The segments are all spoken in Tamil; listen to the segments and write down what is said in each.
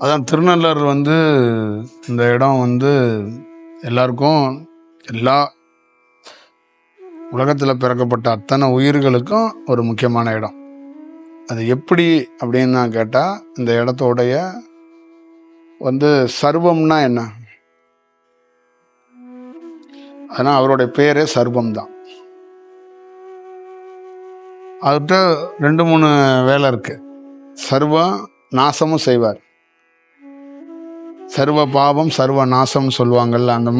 அதான் திருநள்ளாறு இந்த இடம் எல்லாருக்கும், எல்லா உலகத்தில் பிறக்கப்பட்ட அத்தனை உயிர்களுக்கும் ஒரு முக்கியமான இடம். அது எப்படி அப்படின்னு நான் கேட்டால், இந்த இடத்தோடைய சர்வம்னா என்ன? ஆனால் அவருடைய பேரே சர்வம் தான். அவர்கிட்ட 2-3 வேலை இருக்கு. சர்வ நாசமும் செய்வார். சர்வ பாவம் சர்வ நாசம் சொல்லுவாங்கள்ல, அந்த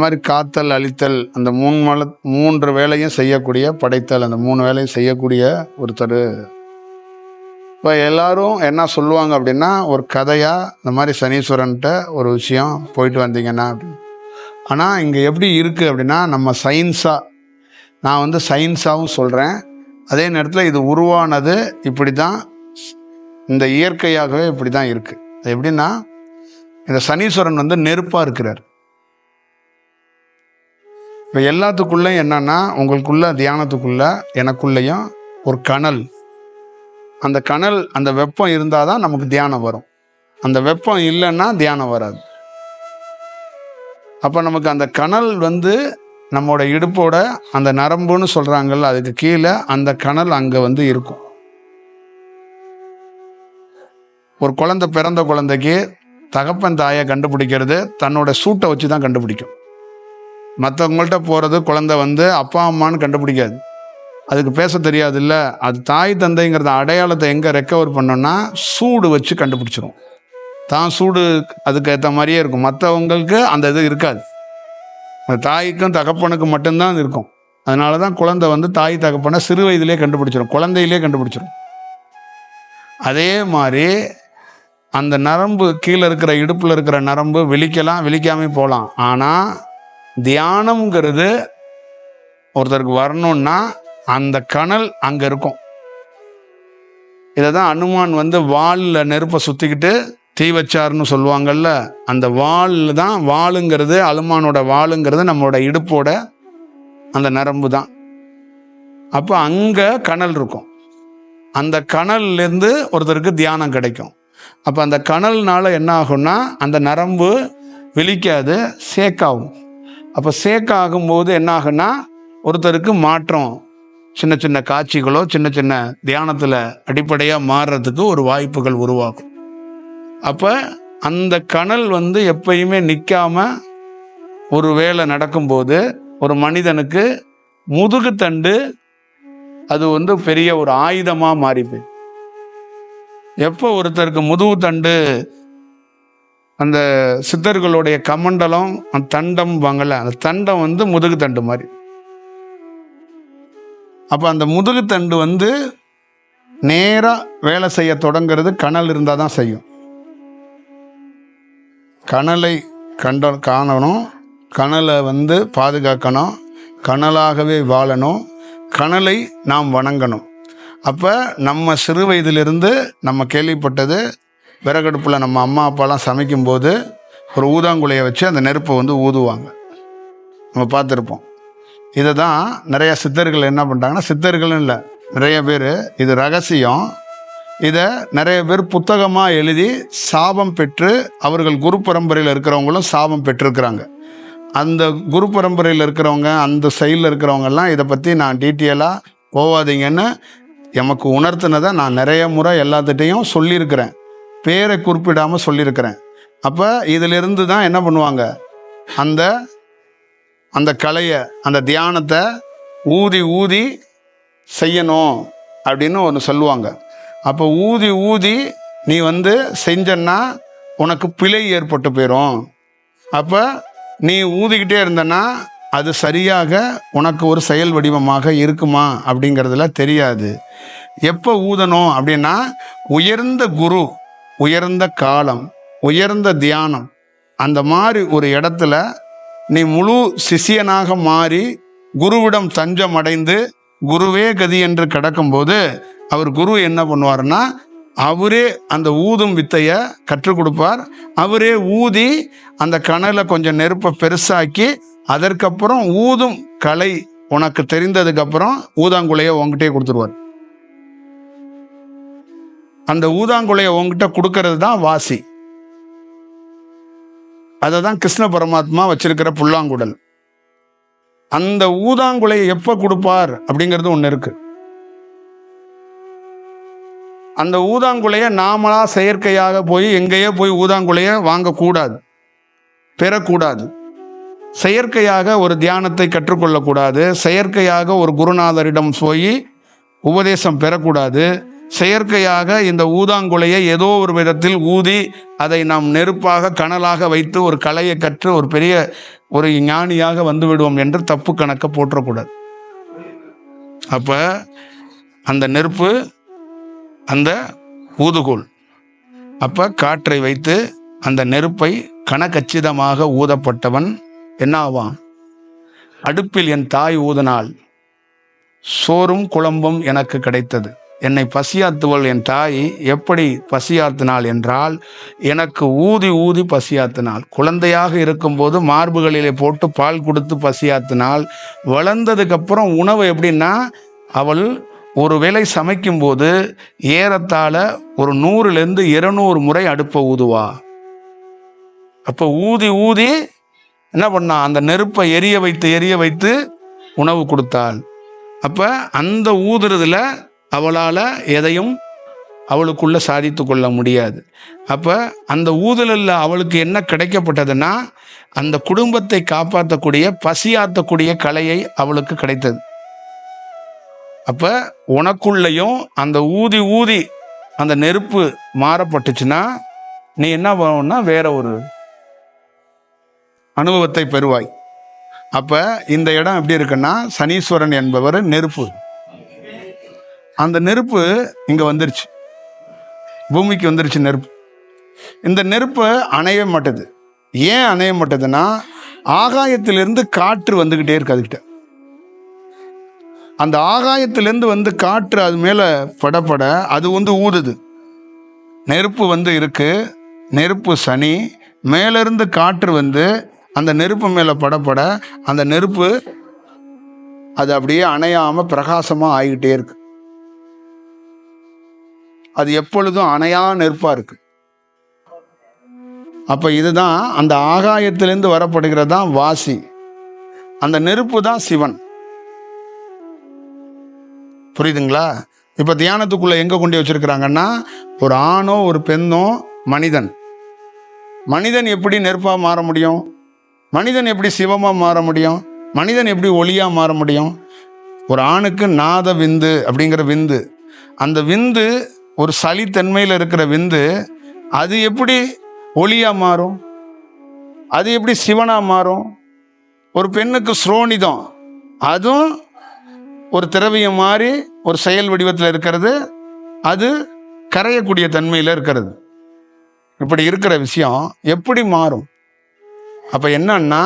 மாதிரி காத்தல் அழித்தல், அந்த 3 வேலையும் செய்யக்கூடிய, படைத்தல், அந்த 3 வேலையும் செய்யக்கூடிய ஒருத்தர். இப்போ எல்லாரும் என்ன சொல்லுவாங்க அப்படின்னா, ஒரு கதையாக இந்த மாதிரி சனீஸ்வரன்ட்ட ஒரு விஷயம் போயிட்டு வந்தீங்கன்னா அப்படின்னு. ஆனால் இங்கே எப்படி இருக்குது அப்படின்னா, நம்ம நான் சயின்ஸாகவும் சொல்கிறேன், அதே நேரத்தில் இது உருவானது இப்படி தான், இந்த இயற்கையாகவே இப்படி தான் இருக்குது. அது எப்படின்னா, இந்த சனீஸ்வரன் நெருப்பாக இருக்கிறார். இப்போ எல்லாத்துக்குள்ளேயும் என்னன்னா, உங்களுக்குள்ள தியானத்துக்குள்ள எனக்குள்ளேயும் ஒரு கனல், அந்த கனல், அந்த வெப்பம் இருந்தால் தான் நமக்கு தியானம் வரும். அந்த வெப்பம் இல்லைன்னா தியானம் வராது. அப்போ நமக்கு அந்த கனல் நம்மளோட இடுப்போட அந்த நரம்புன்னு சொல்கிறாங்கல்ல, அதுக்கு கீழே அந்த கனல் அங்கே இருக்கும். ஒரு குழந்தை, பிறந்த குழந்தைக்கு தகப்பன் தாயை கண்டுபிடிக்கிறது தன்னோட சூட்டை வச்சு தான் கண்டுபிடிக்கும். மற்றவங்கள்ட்ட போகிறது குழந்தை அப்பா அம்மான்னு கண்டுபிடிக்காது, அதுக்கு பேச தெரியாது. இல்லை, அது தாய் தந்தைங்கிறத அடையாளத்தை எங்கே ரெக்கவர் பண்ணோன்னா சூடு வச்சு கண்டுபிடிச்சிரும். தான் சூடு அதுக்கு ஏற்ற மாதிரியே இருக்கும், மற்றவங்களுக்கு அந்த இது இருக்காது. தாய்க்கும் தகப்பனுக்கு மட்டும்தான் இருக்கும். அதனால தான் குழந்தை தாய் தகப்பனை சிறு வயதிலே கண்டுபிடிச்சிடும், குழந்தையிலே கண்டுபிடிச்சிடும். அதே மாதிரி அந்த நரம்பு, கீழே இருக்கிற இடுப்பில் இருக்கிற நரம்பு விழிக்கலாம், விழிக்காம போகலாம். ஆனால் தியானம்ங்கிறது ஒருத்தருக்கு வரணும்னா அந்த கனல் அங்கே இருக்கும். இதை தான் அனுமான் வாலில் நெருப்பை சுற்றிக்கிட்டு தீ வச்சாருன்னு சொல்லுவாங்கள்ல, அந்த வாலில் தான், வாளுங்கிறது, அனுமானோட வாளுங்கிறது நம்மளோட இடுப்போட அந்த நரம்பு தான். அப்போ அங்கே கனல் இருக்கும். அந்த கனல்லேருந்து ஒருத்தருக்கு தியானம் கிடைக்கும். அப்போ அந்த கனல்னால என்ன ஆகும்னா, அந்த நரம்பு விழிக்காது, சேக்காகும். அப்போ சேக்காகும்போது என்ன ஆகுன்னா, ஒருத்தருக்கு மாற்றம், சின்ன சின்ன காட்சிகளோ சின்ன சின்ன தியானத்தில் அடிப்படையாக மாறுறதுக்கு ஒரு வாய்ப்புகள் உருவாகும். அப்போ அந்த கனல் எப்பயுமே நிற்காம ஒரு வேலை நடக்கும்போது ஒரு மனிதனுக்கு முதுகுத்தண்டு அது பெரிய ஒரு ஆயுதமாக மாறிது. எப்போ ஒருத்தருக்கு முதுகுத்தண்டு, அந்த சித்தர்களுடைய கமண்டலம், அந்த தண்டம் வாங்கல, அந்த தண்டம் முதுகுத்தண்டு மாதிரி. அப்போ அந்த முதுகுத்தண்டு நேராக வேலை செய்ய தொடங்கிறது கனல் இருந்தால் தான் செய்யும். கனலை காணணும், கனலை பாதுகாக்கணும், கனலாகவே வாழணும், கனலை நாம் வணங்கணும். அப்போ நம்ம சிறு வயதிலிருந்து நம்ம கேள்விப்பட்டது, விறகடுப்பில் நம்ம அம்மா அப்பாலாம் சமைக்கும்போது ஒரு ஊதாங்குலையை வச்சு அந்த நெருப்பை ஊதுவாங்க, நம்ம பார்த்துருப்போம். இதை தான் நிறைய சித்தர்கள் என்ன பண்ணுறாங்கன்னா, சித்தர்கள்னு இல்லை, நிறைய பேர், இது ரகசியம், இதை நிறைய பேர் புத்தகமாக எழுதி சாபம் பெற்று, அவர்கள் குரு பரம்பரையில் இருக்கிறவங்களும் சாபம் பெற்றிருக்கிறாங்க. அந்த குரு பரம்பரையில் இருக்கிறவங்க, அந்த சைடில் இருக்கிறவங்கெல்லாம் இதை பற்றி நான் டீட்டெயிலாக போவாதீங்கன்னு எமக்கு உணர்த்தினதை நான் நிறைய முறை எல்லாத்துட்டையும் சொல்லியிருக்கிறேன், பேரை குறிப்பிடாமல் சொல்லியிருக்கிறேன். அப்போ இதிலிருந்து தான் என்ன பண்ணுவாங்க, அந்த கலையை, அந்த தியானத்தை ஊதி ஊதி செய்யணும் அப்படின்னு ஒன்று சொல்லுவாங்க. அப்போ ஊதி ஊதி நீ செஞ்சன்னா உனக்கு பிழை ஏற்பட்டு போயிடும். அப்போ நீ ஊதிக்கிட்டே இருந்தன்னா அது சரியாக உனக்கு ஒரு செயல் வடிவமாக இருக்குமா அப்படிங்கிறதுல தெரியாது. எப்போ ஊதணும் அப்படின்னா, உயர்ந்த குரு, உயர்ந்த காலம், உயர்ந்த தியானம், அந்த மாதிரி ஒரு இடத்துல நீ முழு சிஷியனாக மாறி குருவிடம் தஞ்சம் அடைந்து குருவே கதி என்று கிடக்கும்போது, அவர் குரு என்ன பண்ணுவார்னா, அவரே அந்த ஊதும் வித்தையை கற்றுக் கொடுப்பார். அவரே ஊதி அந்த கனலை கொஞ்சம் நெருப்பை பெருசாக்கி, அதற்கப்புறம் ஊதும் கலை உனக்கு தெரிந்ததுக்கப்புறம் ஊதாங்குலையை உங்ககிட்டே கொடுத்துருவார். அந்த ஊதாங்குலையை உங்ககிட்ட கொடுக்கறது தான் வாசி. அதை தான் கிருஷ்ண பரமாத்மா வச்சிருக்கிற புல்லாங்குடல். அந்த ஊதாங்குலையை எப்ப கொடுப்பார் அப்படிங்கிறது ஒண்ணு இருக்கு. அந்த ஊதாங்குலையை நாமளா செயற்கையாக போய் எங்கேயோ போய் ஊதாங்குலையை வாங்கக்கூடாது, பெறக்கூடாது. செயற்கையாக ஒரு தியானத்தை கற்றுக்கொள்ளக்கூடாது. செயற்கையாக ஒரு குருநாதரிடம் போய் உபதேசம் பெறக்கூடாது. செயற்கையாக இந்த ஊதாங்குலையை ஏதோ ஒரு விதத்தில் ஊதி அதை நாம் நெருப்பாக கனலாக வைத்து ஒரு கலையை கற்று ஒரு பெரிய ஒரு ஞானியாக வந்து விடுவோம் என்று தப்பு கணக்க போற்றக்கூடாது. அப்ப அந்த நெருப்பு, அந்த ஊதுகோல், அப்ப காற்றை வைத்து அந்த நெருப்பை கனகச்சிதமாக ஊதப்பட்டவன் என்ன ஆவான்? அடுப்பில் என் தாய் ஊதனால் சோறும் குழம்பும் எனக்கு கிடைத்தது. என்னை பசியாத்துவள் என் தாய் எப்படி பசியாத்தினாள் என்றால், எனக்கு ஊதி ஊதி பசியாத்தினாள். குழந்தையாக இருக்கும்போது மார்புகளிலே போட்டு பால் கொடுத்து பசியாத்தினாள். வளர்ந்ததுக்கு அப்புறம் உணவு எப்படின்னா, அவள் ஒரு வேளை சமைக்கும்போது ஏறத்தாழ ஒரு 100-200 முறை அடுப்பை ஊதுவா. அப்போ ஊதி ஊதி என்ன பண்ணா? அந்த நெருப்பை எரிய வைத்து உணவு கொடுத்தாள். அப்ப அந்த ஊதுறதுல அவளால் எதையும் அவளுக்குள்ள சாதித்து கொள்ள முடியாது. அப்ப அந்த ஊதலில் அவளுக்கு என்ன கிடைக்கப்பட்டதுன்னா, அந்த குடும்பத்தை காப்பாற்றக்கூடிய பசியாற்றக்கூடிய கலையை அவளுக்கு கிடைத்தது. அப்ப உனக்குள்ளையும் அந்த ஊதி ஊதி அந்த நெருப்பு மாறப்பட்டுச்சுன்னா நீ என்ன பண்ணுன்னா வேற ஒரு அனுபவத்தை பெறுவாய். அப்ப இந்த இடம் எப்படி இருக்குன்னா, சனீஸ்வரன் என்பவர் நெருப்பு. அந்த நெருப்பு இங்க வந்துருச்சு, பூமிக்கு வந்துருச்சு நெருப்பு. இந்த நெருப்பு அணைய மாட்டது. ஏன் அணைய மாட்டதுன்னா, ஆகாயத்திலிருந்து காற்று வந்துகிட்டே இருக்கு அதுகிட்ட. அந்த ஆகாயத்திலிருந்து வந்து காற்று அது மேல படப்பட அது ஊதுது. நெருப்பு இருக்கு, நெருப்பு சனி. மேலிருந்து காற்று அந்த நெருப்பு மேல படப்பட அந்த நெருப்பு அது அப்படியே அணையாம பிரகாசமா ஆகிட்டே இருக்கு. அது எப்பொழுதும் அணையா நெருப்பா இருக்கு. அப்ப இதுதான் அந்த ஆகாயத்திலிருந்து வரப்படுகிறதான் வாசி. அந்த நெருப்பு தான் சிவன். புரியுதுங்களா? இப்ப தியானத்துக்குள்ள எங்க கொண்டு வச்சிருக்கிறாங்கன்னா, ஒரு ஆணோ ஒரு பெண்ணோ மனிதன் எப்படி நெருப்பா மாற முடியும்? மனிதன் எப்படி சிவமா மாற முடியும்? மனிதன் எப்படி ஒளியா மாற முடியும்? ஒரு ஆணுக்கு நாத விந்து அப்படிங்கிற விந்து, அந்த விந்து ஒரு சளித்தன்மையில் இருக்கிற விந்து, அது எப்படி ஒளியா மாறும்? அது எப்படி சிவனா மாறும்? ஒரு பெண்ணுக்கு ஸ்ரோனிதம், அதுவும் ஒரு திரவியம் மாதிரி ஒரு செயல் வடிவத்தில் இருக்கிறது, அது கரையக்கூடிய தன்மையில் இருக்கிறது. இப்படி இருக்கிற விஷயம் எப்படி மாறும்? அப்ப என்னன்னா,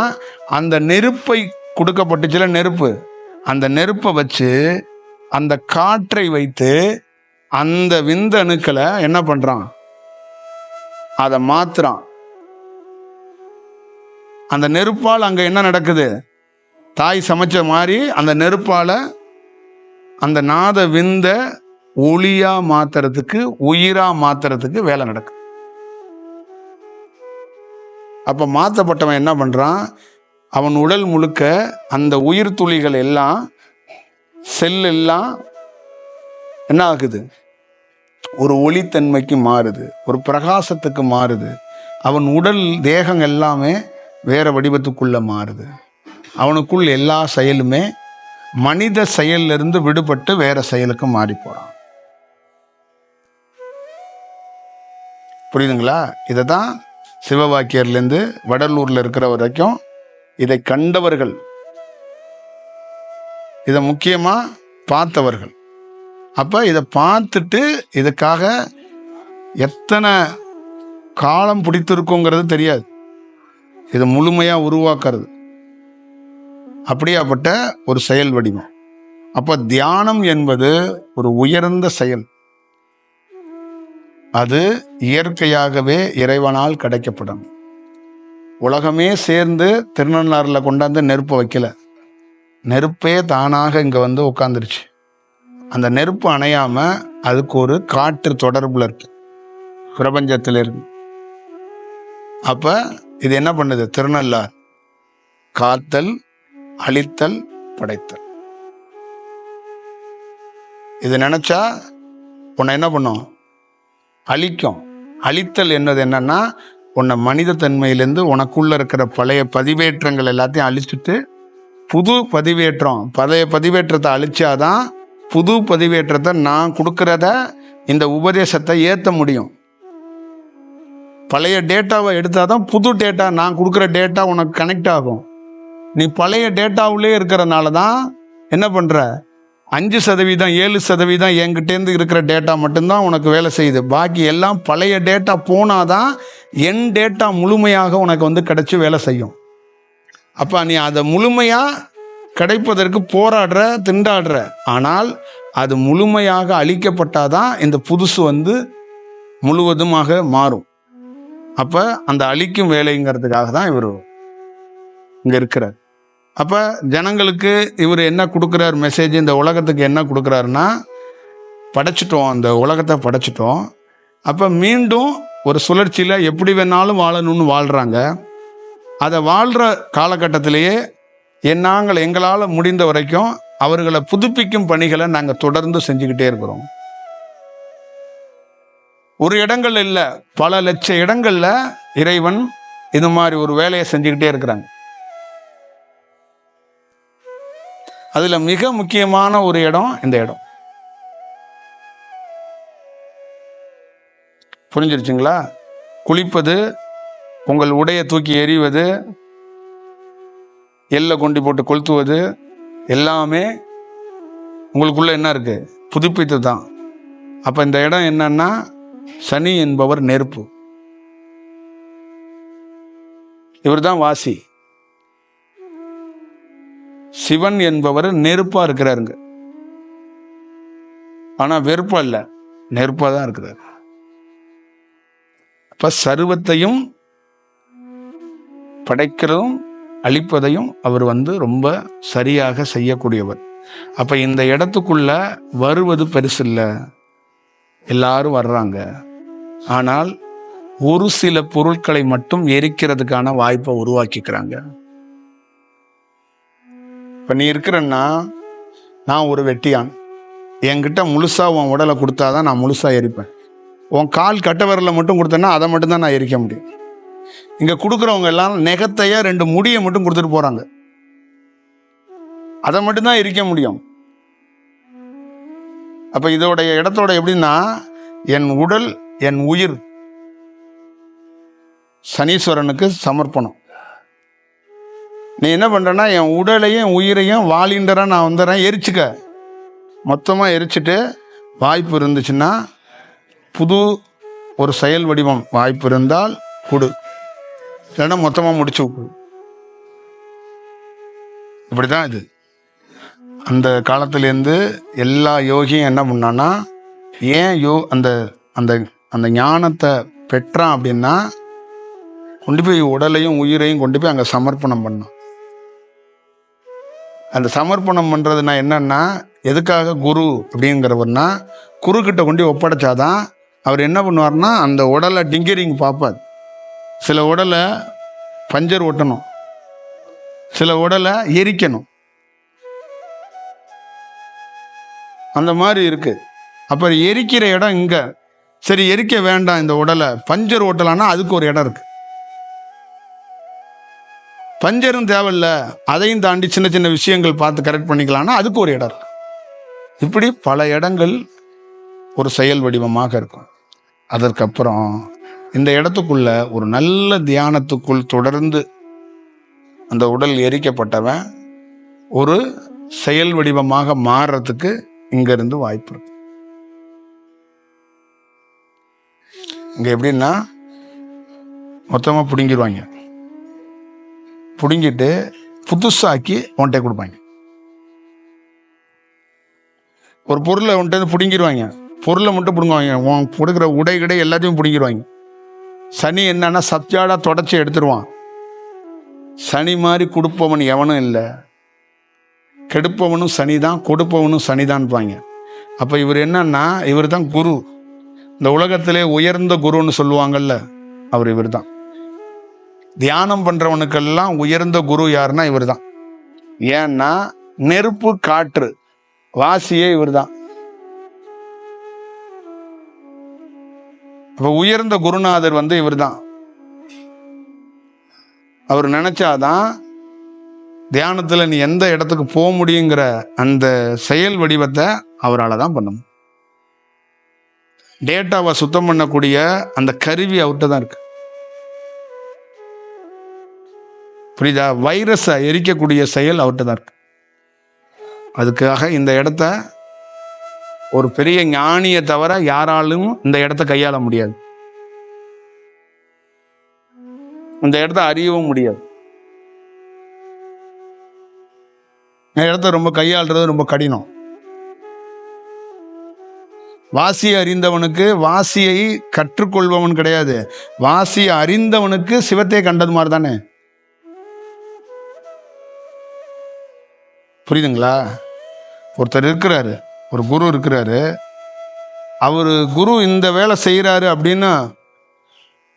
அந்த நெருப்பை கொடுக்கப்பட்டுச்சுல நெருப்பு, அந்த நெருப்பை வச்சு அந்த காற்றை வைத்து அந்த விந்தணுக்களை என்ன பண்றான்? அதை மாத்துறான். அந்த நெருப்பால் அங்க என்ன நடக்குது? தாய் சமைச்ச மாதிரி அந்த நெருப்பால அந்த நாத விந்த ஒளியா மாத்துறதுக்கு, உயிரா மாத்துறதுக்கு வேலை நடக்குது. அப்ப மாற்றப்பட்டவன் என்ன பண்றான்? அவன் உடல் முழுக்க அந்த உயிர் துளிகள் எல்லாம், செல் எல்லாம் என்ன ஆகுது? ஒரு ஒளித்தன்மைக்கு மாறுது, ஒரு பிரகாசத்துக்கு மாறுது. அவன் உடல் தேகம் எல்லாமே வேற வடிவத்துக்குள்ள மாறுது. அவனுக்குள் எல்லா செயலுமே மனித செயலிலிருந்து விடுபட்டு வேற செயலுக்கு மாறி போறான். புரியுதுங்களா? இதை தான் சிவவாக்கியர்லேருந்து வடலூர்ல இருக்கிற வரைக்கும் இதை கண்டவர்கள், இதை முக்கியமா பார்த்தவர்கள். அப்ப இதை பார்த்துட்டு இதுக்காக எத்தனை காலம் பிடித்திருக்குங்கிறது தெரியாது. இதை முழுமையா உருவாக்குறது அப்படியாப்பட்ட ஒரு செயல் வடிவம். அப்ப தியானம் என்பது ஒரு உயர்ந்த செயல். அது இயற்கையாகவே இறைவனால் கிடைக்கப்படும். உலகமே சேர்ந்து திருநள்ளாறுல கொண்டாந்து நெருப்பை வைக்கல, நெருப்பே தானாக இங்க உட்காந்துருச்சு. அந்த நெருப்பு அணையாம அதுக்கு ஒரு காற்று தொடர்புல இருக்கு, பிரபஞ்சத்தில் இருக்கு. அப்ப இது என்ன பண்ணுது? திருநள்ளார் காத்தல், அழித்தல், படைத்தல். இது நினைச்சா உன்னை என்ன பண்ணும்? அழிக்கும். அழித்தல் என்னது? என்னன்னா உன்னை மனித தன்மையிலேருந்து உனக்குள்ள இருக்கிற பழைய பதிவேற்றங்கள் எல்லாத்தையும் அழிச்சிட்டு புது பதிவேற்றம், பழைய பதிவேற்றத்தை அழிச்சாதான் புது பதிவேற்றத்தை நான் கொடுக்கறத, இந்த உபதேசத்தை ஏற்ற முடியும். பழைய டேட்டாவை எடுத்தாதான் புது டேட்டா, நான் கொடுக்குற டேட்டா உனக்கு கனெக்ட் ஆகும். நீ பழைய டேட்டாவிலே இருக்கிறனால தான் என்ன பண்ணுற? 5%, 7% என்கிட்டேருந்து இருக்கிற டேட்டா மட்டும்தான் உனக்கு வேலை செய்யுது. பாக்கி எல்லாம் பழைய டேட்டா போனாதான் என் டேட்டா முழுமையாக உனக்கு வந்து கிடைச்சி வேலை செய்யும். அப்போ நீ அதை முழுமையாக கிடைப்பதற்கு போராடுற, திண்டாடுற. ஆனால் அது முழுமையாக அழிக்கப்பட்டாதான் இந்த புதுசு வந்து முழுவதுமாக மாறும். அப்போ அந்த அழிக்கும் வேலைங்கிறதுக்காக தான் இவர் இங்கே இருக்கிறார். அப்போ ஜனங்களுக்கு இவர் என்ன கொடுக்குறார் மெசேஜ்? இந்த உலகத்துக்கு என்ன கொடுக்குறாருன்னா, படைச்சிட்டோம், அந்த உலகத்தை படைச்சிட்டோம். அப்போ மீண்டும் ஒரு சுழற்சியில் எப்படி வேணாலும் வாழணும்னு வாழ்கிறாங்க. அதை வாழ்கிற காலகட்டத்திலேயே எங்களால் முடிந்த வரைக்கும் அவர்களை புதுப்பிக்கும் பணிகளை நாங்கள் தொடர்ந்து செஞ்சுக்கிட்டே இருக்கிறோம். ஒரு இடங்கள் இல்லை, பல லட்சம் இடங்களில் இறைவன் இது மாதிரி ஒரு வேலையை செஞ்சுக்கிட்டே இருக்கிறாங்க. அதில் மிக முக்கியமான ஒரு இடம் இந்த இடம். புரிஞ்சிருச்சுங்களா? குளிப்பது, உங்கள் உடையை தூக்கி எறிவது, எல்லை கொண்டு போட்டு கொளுத்துவது, எல்லாமே உங்களுக்குள்ள என்ன இருக்கு? புதுப்பித்து தான். அப்போ இந்த இடம் என்னன்னா, சனி என்பவர் நெருப்பு. இவர் தான் வாசி. சிவன் என்பவர் நெருப்பா இருக்கிறாருங்க. ஆனா வெறுப்பா இல்ல, நெருப்பா தான் இருக்கிறார். அப்ப சர்வத்தையும் படைக்கிறதும் அழிப்பதையும் அவர் வந்து ரொம்ப சரியாக செய்யக்கூடியவர். அப்ப இந்த இடத்துக்குள்ள வருவது பெருசு இல்லை, எல்லாரும் வர்றாங்க. ஆனால் ஒரு சில பொருட்களை மட்டும் எரிக்கிறதுக்கான வாய்ப்பை உருவாக்கிக்கிறாங்க. இப்போ நீ இருக்கிறன்னா, நான் ஒரு வெட்டியான், என்கிட்ட முழுசாக உன் உடலை கொடுத்தாதான் நான் முழுசாக எரிப்பேன். உன் கால் கட்ட விரலை மட்டும் கொடுத்தேன்னா அதை மட்டும்தான் நான் எரிக்க முடியும். இங்கே கொடுக்குறவங்க எல்லாம் நெகத்தையா 2 முடியை மட்டும் கொடுத்துட்டு போகிறாங்க, அதை மட்டும்தான் எரிக்க முடியும். அப்போ இதோடைய இடத்தோட எப்படின்னா, என் உடல், என் உயிர் சனீஸ்வரனுக்கு சமர்ப்பணம். நீ என்ன பண்ணுறன்னா, என் உடலையும் உயிரையும் வாலிண்டரா நான் வந்துடுறேன், எரிச்சுக்க. மொத்தமாக எரிச்சிட்டு வாய்ப்பு இருந்துச்சுன்னா புது ஒரு செயல் வடிவம் வாய்ப்பு இருந்தால் கொடு, இல்லைன்னா மொத்தமாக முடிச்சு விடு. இப்படி தான் இது. அந்த காலத்துலேருந்து எல்லா யோகியும் என்ன பண்ணான்னா, ஏன் அந்த அந்த அந்த ஞானத்தை பெற்றான் அப்படின்னா, கொண்டு போய் உடலையும் உயிரையும் கொண்டு போய் அங்கே சமர்ப்பணம் பண்ணான். அந்த சமர்ப்பணம் பண்ணுறதுனா என்னன்னா, எதுக்காக குரு அப்படிங்கிறவர்னா, குருக்கிட்ட கொண்டு ஒப்படைச்சாதான் அவர் என்ன பண்ணுவார்னா, அந்த உடலை டிங்கரிங் பார்ப்பார். சில உடலை பஞ்சர் ஒட்டணும், சில உடலை எரிக்கணும், அந்த மாதிரி இருக்கு. அப்போ எரிக்கிற இடம் இங்கே. சரி, எரிக்க வேண்டாம் இந்த உடலை, பஞ்சர் ஓட்டலான்னா அதுக்கு ஒரு இடம் இருக்கு. பஞ்சரும் தேவையில்லை, அதையும் தாண்டி சின்ன சின்ன விஷயங்கள் பார்த்து கரெக்ட் பண்ணிக்கலாம்னா அதுக்கு ஒரு இடம் இருக்கு. இப்படி பல இடங்கள் ஒரு செயல் வடிவமாக இருக்கும். அதற்கப்புறம் இந்த இடத்துக்குள்ள ஒரு நல்ல தியானத்துக்குள் தொடர்ந்து அந்த உடல் எரிக்கப்பட்டவன் ஒரு செயல் வடிவமாக மாறுறதுக்கு இங்கிருந்து வாய்ப்பு இருக்கு. இங்க எப்படின்னா, மொத்தமா பிடுங்கிடுவாங்க, பிடுங்கிட்டு புதுசாக்கி உன்கிட்ட கொடுப்பாங்க. ஒரு பொருளை உன்கிட்ட பிடுங்கிடுவாங்க, பொருளை மட்டும் பிடுங்குவாங்க, உன் கொடுக்குற உடை கிடை எல்லாத்தையும் பிடுங்கிடுவாங்க. சனி என்னன்னா, சப்ஜாடா தொடச்சி எடுத்துருவான். சனி மாதிரி கொடுப்பவன் எவனும் இல்லை, கெடுப்பவனும் சனி தான், கொடுப்பவனும் சனி தான்பாங்க. அப்போ இவர் என்னன்னா, இவர் தான் குரு. இந்த உலகத்திலே உயர்ந்த குருன்னு சொல்லுவாங்கல்ல, அவர் இவர் தான். தியானம் பண்றவனுக்கெல்லாம் உயர்ந்த குரு யாருன்னா இவர் தான். ஏன்னா நெருப்பு காற்று வாசியே இவர் தான். அப்ப உயர்ந்த குருநாதர் இவர் தான். அவர் நினைச்சாதான் தியானத்துல நீ எந்த இடத்துக்கு போக முடியுங்கிற அந்த செயல் வடிவத்தை அவரால் தான் பண்ணணும். டேட்டாவை சுத்தம் பண்ணக்கூடிய அந்த கருவி அவர்கிட்ட தான் இருக்கு. புரியுதா? வைரஸை எரிக்கக்கூடிய செயல் அவர்கிட்ட தான் இருக்கு. அதுக்காக இந்த இடத்த ஒரு பெரிய ஞானியை தவிர யாராலும் இந்த இடத்த கையாள முடியாது. இந்த இடத்த அறியவும் முடியாது. இந்த இடத்த ரொம்ப கையாளுறது ரொம்ப கடினம். வாசியை அறிந்தவனுக்கு வாசியை கற்றுக்கொள்பவன் கிடையாது. வாசியை அறிந்தவனுக்கு சிவத்தை கண்டது மாதிரி தானே. புரியுதுங்களா? ஒருத்தர் இருக்கிறாரு, ஒரு குரு இருக்கிறாரு. அவரு குரு இந்த வேலை செய்யறாரு அப்படின்னா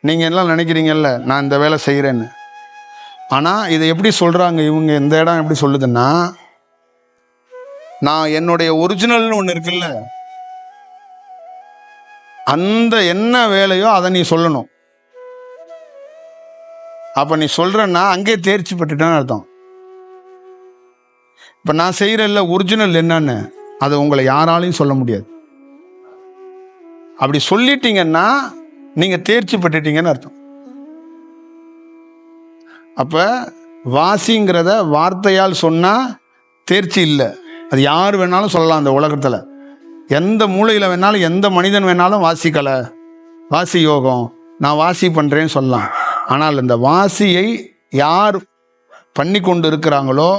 நீங்க எல்லாம் நினைக்கிறீங்கல்ல, நான் இந்த வேலை செய்யறேன்னு. ஆனா இதை எப்படி சொல்றாங்க இவங்க? இந்த இடம் எப்படி சொல்லுதுன்னா, நான் என்னுடைய ஒரிஜினல்னு ஒண்ணு இருக்குல்ல, அந்த என்ன வேலையோ அதை நீ சொல்லணும். அப்ப நீ சொல்றன்னா அங்கே தேர்ச்சி பெற்றுட்டான்னு அர்த்தம். இப்ப நான் செய்யறேன்ல ஒரிஜினல் என்னன்னு, அதை உங்களை யாராலையும் சொல்ல முடியாது. அப்படி சொல்லிட்டீங்கன்னா நீங்க தேர்ச்சி பெற்றுட்டீங்கன்னு அர்த்தம். அப்ப வாசிங்கிறத வார்த்தையால் சொன்னா தேர்ச்சி இல்லை. அது யார் வேணாலும் சொல்லலாம். அந்த உலகத்துல எந்த மூலையில வேணாலும் எந்த மனிதன் வேணாலும் வாசிக்கலை, வாசி யோகம், நான் வாசி பண்றேன்னு சொல்லலாம். ஆனால் இந்த வாசியை யார் பண்ணி கொண்டு இருக்கிறாங்களோ,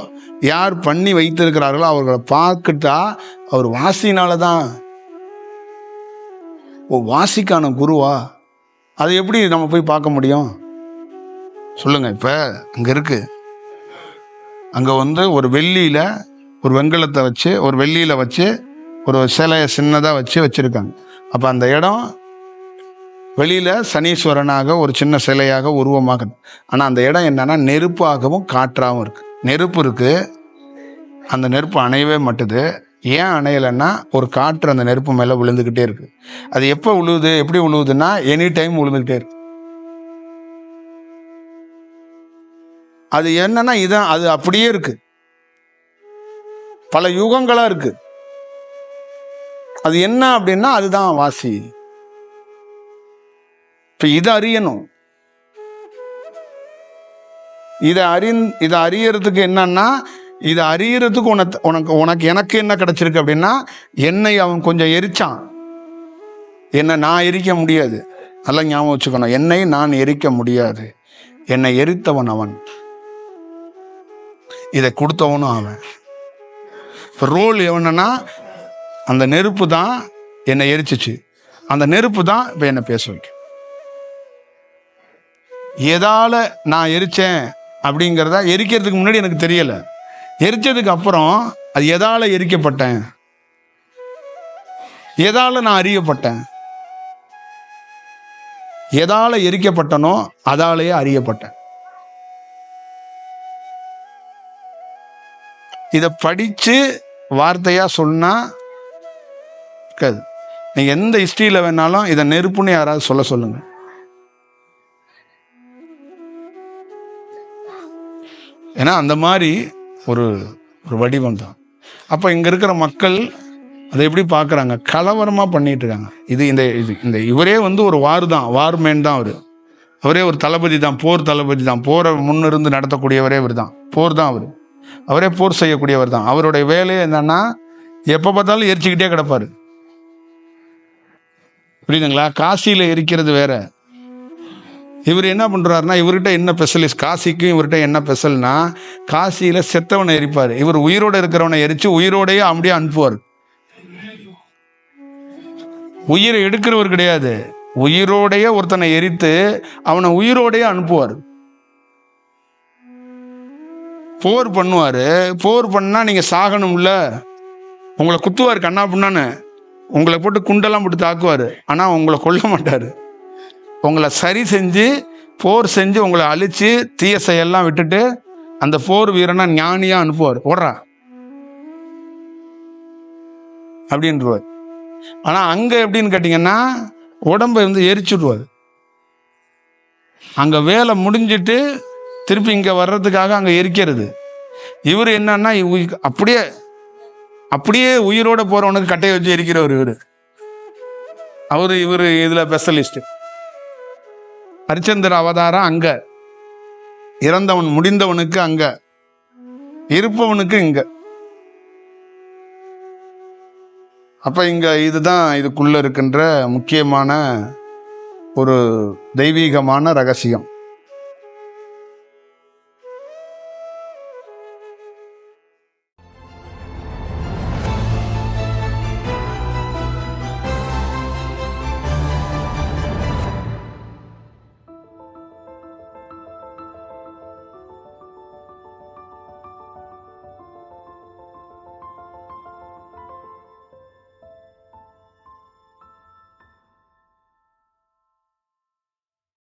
யார் பண்ணி வைத்திருக்கிறார்களோ அவர்களை பார்த்துட்டா அவர் வாசினால தான். ஓ, வாசிக்கான குருவா? அதை எப்படி நம்ம போய் பார்க்க முடியும் சொல்லுங்க? இப்ப அங்க இருக்கு, அங்க ஒரு வெள்ளியில ஒரு வெண்கலத்தை வச்சு, ஒரு வெள்ளியில வச்சு ஒரு சிலையை சின்னதா வச்சிருக்காங்க. அப்ப அந்த இடம் வெளியில சனீஸ்வரனாக ஒரு சின்ன சிலையாக உருவமாக. ஆனா அந்த இடம் என்னன்னா நெருப்பாகவும் காற்றாகவும் இருக்கு. நெருப்பு இருக்கு, அந்த நெருப்பு அணையவே மாட்டுது. ஏன் அணையலைன்னா ஒரு காற்று அந்த நெருப்பு மேல விழுந்துகிட்டே இருக்கு. அது எப்போ விழுவுது, எப்படி விழுவுதுன்னா எனி டைம் விழுந்துகிட்டே இருக்கு. அது என்னன்னா இதான், அது அப்படியே இருக்கு, பல யுகங்களா இருக்கு. அது என்ன அப்படின்னா அதுதான் வாசி. இப்ப இதை அறியணும். இதை அறியறதுக்கு என்னன்னா, இதை அறியறதுக்கு எனக்கு என்ன கிடைச்சிருக்கு அப்படின்னா, என்னை அவன் கொஞ்சம் எரிச்சான். என்னை நான் எரிக்க முடியாது. நல்லா ஞாபகம் வச்சுக்கணும், என்னை நான் எரிக்க முடியாது. என்னை எரித்தவன் அவன், இதை கொடுத்தவனும் அவன். ரோல் எவனா, அந்த நெருப்பு தான் என்னை எரிச்சிச்சு. அந்த நெருப்பு தான் இப்ப என்னை பேச வைக்கும். எதால நான் எரிச்சேன் அப்படிங்கிறத எரிக்கிறதுக்கு முன்னாடி எனக்கு தெரியல. எரிச்சதுக்கு அப்புறம் அது எதால எரிக்கப்பட்டேன், எதால நான் அறியப்பட்டேன், எதால எரிக்கப்பட்டனோ அதாலேயே அறியப்பட்டேன். இதை படிச்சு வார்த்தையா சொன்னா இருக்காது. நீங்க எந்த ஹிஸ்டரியில வேணாலும் இதை நெருப்புன்னு யாராவது சொல்லுங்க. ஏன்னா அந்த மாதிரி ஒரு வடிவம் தான். அப்ப இங்க இருக்கிற மக்கள் அதை எப்படி பார்க்குறாங்க? கலவரமா பண்ணிட்டு இருக்காங்க. இந்த இவரே ஒரு வார்மேன் தான். அவரே ஒரு தளபதி தான், போர் தளபதி தான். போரை முன்னிருந்து நடத்தக்கூடியவரே இவர் தான். போர் தான் அவரே போர் செய்யக்கூடியவர் தான். அவருடைய வேலையே என்னன்னா எப்ப பார்த்தாலும் எரிச்சுக்கிட்டே கிடப்பாரு. புரியுதுங்களா? காசியில எரிக்கிறது வேற. இவர் என்ன பண்றாருன்னா, இவர்கிட்ட என்ன ஸ்பெஷலிஸ்ட், காசிக்கும் இவர்கிட்ட என்ன ஸ்பெஷல்னா, காசியில செத்தவனை எரிப்பாரு. இவர் உயிரோட இருக்கிறவனை எரிச்சு உயிரோடையே அப்படியே அனுப்புவார். உயிரை எடுக்கிறவர் கிடையாது, உயிரோடைய ஒருத்தனை எரித்து அவனை உயிரோடைய அனுப்புவார். போர் பண்ணுவாரு. போர் பண்ணா நீங்க சாகணும்ல, உங்களை குத்துவார் கண்ணா புண்ணான்னு. உங்களை போட்டு குண்டெல்லாம் போட்டு தாக்குவார், ஆனால் உங்களை கொல்ல மாட்டார். உங்களை சரி செஞ்சு போர் செஞ்சு உங்களை அழித்து தீய செயல்லாம் விட்டுட்டு அந்த போர் வீரனை ஞானியாக அனுப்புவார். ஓடுறா அப்படின்றவார். ஆனால் அங்கே எப்படின்னு கேட்டிங்கன்னா உடம்பை எரிச்சுடுவார். அங்கே வேலை முடிஞ்சிட்டு திருப்பி இங்கே வர்றதுக்காக அங்கே எரிக்கிறது. இவர் என்னன்னா அப்படியே அப்படியே உயிரோட போகிறவனுக்கு கட்டையை வச்சு எரிக்கிறவர் இவர் இதில் ஸ்பெஷலிஸ்ட். ஹரிச்சந்திர அவதாரம் அங்கே, இறந்தவன் முடிந்தவனுக்கு அங்கே, இருப்பவனுக்கு இங்கே. அப்போ இங்கே இதுதான் இதுக்குள்ளே இருக்கின்ற முக்கியமான ஒரு தெய்வீகமான ரகசியம்.